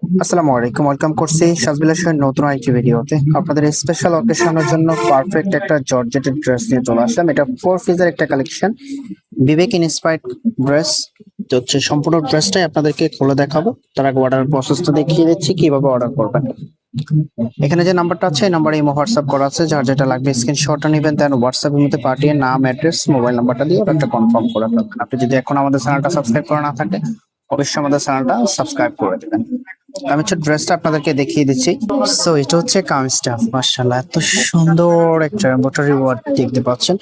আসসালামু আলাইকুম, ওয়েলকাম করছি সাজবিলাসের নতুন আরেকটি ভিডিওতে। আপনাদের স্পেশাল অকেশনের জন্য পারফেক্ট একটা জর্জেটেড ড্রেস নিয়ে চলে আসলাম। এটা 4 পিসের একটা কালেকশন, বিবেক ইন্সপায়ার্ড ড্রেস। তো হচ্ছে সম্পূর্ণ ড্রেসটাই আপনাদেরকে খুলে দেখাবো। তার আগে অর্ডার প্রসেসটা দেখিয়ে দিচ্ছি কিভাবে অর্ডার করবেন। এখানে যে নাম্বারটা আছে এই নাম্বারে ইমো হোয়াটসঅ্যাপ করা আছে, যার যেটা লাগবে স্ক্রিনশটটা নেবেন, দেন হোয়াটসঅ্যাপের মধ্যে পাঠিয়ে নাম, অ্যাড্রেস, মোবাইল নাম্বারটা দিয়ে অর্ডারটা কনফার্ম করে ফেলবেন। আপনি যদি এখন আমাদের চ্যানেলটা সাবস্ক্রাইব করা না থাকে, অবশ্যই আমাদের চ্যানেলটা সাবস্ক্রাইব করে দেবেন। আমি হচ্ছে ড্রেসটা আপনাদেরকে দেখিয়ে দিচ্ছি। সো এটা হচ্ছে কামিজটা, মাশাআল্লাহ এত সুন্দর একটা এমব্রয়ডারি ওয়ার্ক দেখতে পাচ্ছেন।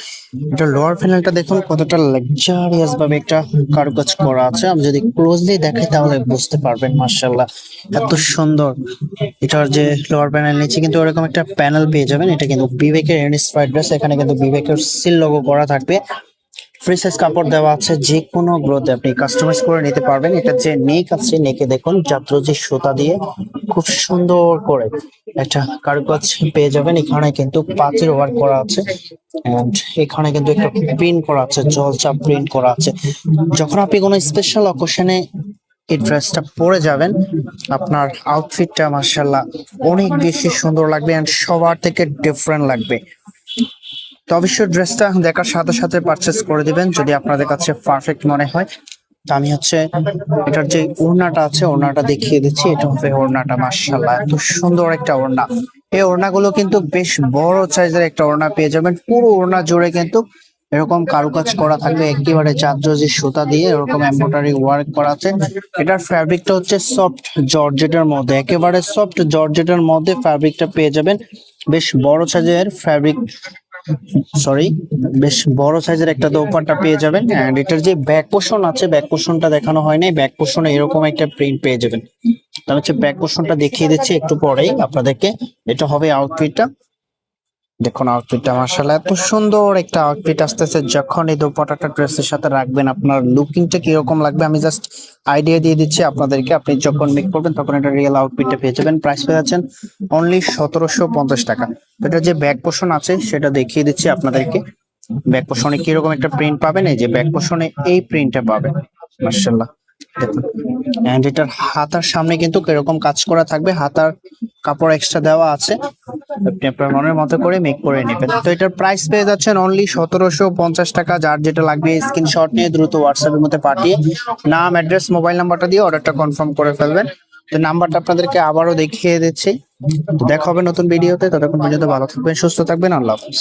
এটা লোয়ার প্যানেলটা দেখুন কতটা লাক্সারিয়াস ভাবে একটা কারুকাজ করা আছে। আমি যদি ক্লোজলি দেখাই তাহলে বুঝতে পারবেন মাশাআল্লাহ এত সুন্দর। এটার যে লোয়ার প্যানেল নিচে কিন্তু ওরকম একটা প্যানেল পেয়ে যাবেন। এটা কিন্তু বিবেকের ইন্সপায়ার্ড ড্রেস, এখানে কিন্তু বিবেকের সিল লোগো করা থাকবে। ফ্রি সাইজ কাপড় দেওয়া আছে, যে কোনো গ্রোথে আপনি কাস্টমাইজ করে নিতে পারবেন। এটা যে নেক আছে, নেকে দেখুন যাত্রী সুতা দিয়ে খুব সুন্দর করে একটা কারুকাজ পেয়ে যাবেন। এখানে কিন্তু পাঁচের ওয়ার্ক করা আছে, এন্ড এখানে কিন্তু একটা প্রিন্ট করা আছে, জলচাপ প্রিন্ট করা আছে। যখন আপনি কোনো স্পেশাল অকেশনে এই ড্রেসটা পরে যাবেন, আপনার আউটফিটটা মাশাআল্লাহ অনেক বেশি সুন্দর লাগবে এন্ড সবার থেকে ডিফারেন্ট লাগবে। তো অবশ্যই ড্রেসটা দেখার সাথে সাথে পারচেস করে দিবেন যদি আপনাদের কাছে পারফেক্ট মনে হয়। তো আমি হচ্ছে এটার যে ওড়নাটা আছে ওড়নাটা দেখিয়ে দিচ্ছি। এটা হবে ওড়নাটা, মাশাআল্লাহ এত সুন্দর একটা ওড়না। এই ওড়নাগুলো কিন্তু বেশ বড় সাইজের একটা ওড়না পেয়ে যাবেন। পুরো ওড়না জুড়ে কিন্তু এরকম কারুকাজ করা থাকবে, একেবারে চাঁদরোজি সুতা দিয়ে এরকম এমব্রয়ডারি ওয়ার্ক করা আছে। এটার ফ্যাব্রিকটা হচ্ছে সফট জর্জেটের মধ্যে, একেবারে সফট জর্জেটের মধ্যে ফ্যাব্রিকটা পেয়ে যাবেন। বেশ বড় সাইজের ফ্যাব্রিক, সরি, বেশ বড় সাইজের একটা দোপাট্টা পেয়ে যাবেন। এন্ড এটার যে ব্যাক পোর্শন আছে, ব্যাক পোর্শনটা দেখানো হয় নাই, ব্যাক পোর্শনে এরকম একটা প্রিন্ট পেয়ে যাবেন। তাহলে হচ্ছে ব্যাক পোর্শনটা দেখিয়ে দিচ্ছি একটু পরেই আপনাদেরকে। এটা হবে আউটফিটটা, দেখুন আউটফিটটা মাশাআল্লাহ এত সুন্দর একটা আউটফিট আসতেছে। যখন এই দোপাট্টাটা ড্রেসের সাথে রাখবেন আপনার লুকিংটা কিরকম লাগবে আমি জাস্ট আইডিয়া দিয়ে দিচ্ছি আপনাদেরকে। আপনি যখন মেক করবেন তখন এটা রিয়েল আউটফিটটা পেয়ে যাবেন। প্রাইস পেয়ে যাচ্ছেন অনলি 1750 টাকা। এটা যে ব্যাক পোর্শন আছে সেটা দেখিয়ে দিচ্ছি আপনাদেরকে। ব্যাক পোর্শনে কিরকম একটা প্রিন্ট পাবেন, এই যে ব্যাক পোর্শনে এই প্রিন্টটা পাবেন মাশাআল্লাহ দেখুন। এন্ড এটার হাতার সামনে কিন্তু কিরকম কাজ করা থাকবে, হাতার কাপড় এক্সট্রা দেওয়া আছে, আপনি আপনার মনের মতো করে মেক করে নেবেন। তো এটার প্রাইস পেয়ে যাচ্ছেন অনলি 1750 টাকা। যার যেটা লাগবে স্ক্রিনশট নিয়ে দ্রুত হোয়াটসঅ্যাপের মধ্যে পাঠিয়ে নাম, অ্যাড্রেস, মোবাইল নাম্বারটা দিয়ে অর্ডারটা কনফার্ম করে ফেলবেন। তো নাম্বারটা আপনাদেরকে আবারও দেখিয়ে দিচ্ছি। তো দেখা হবে নতুন ভিডিওতে, ততক্ষণ পর্যন্ত ভালো থাকবেন, সুস্থ থাকবেন, আল্লাহ হাফেজ।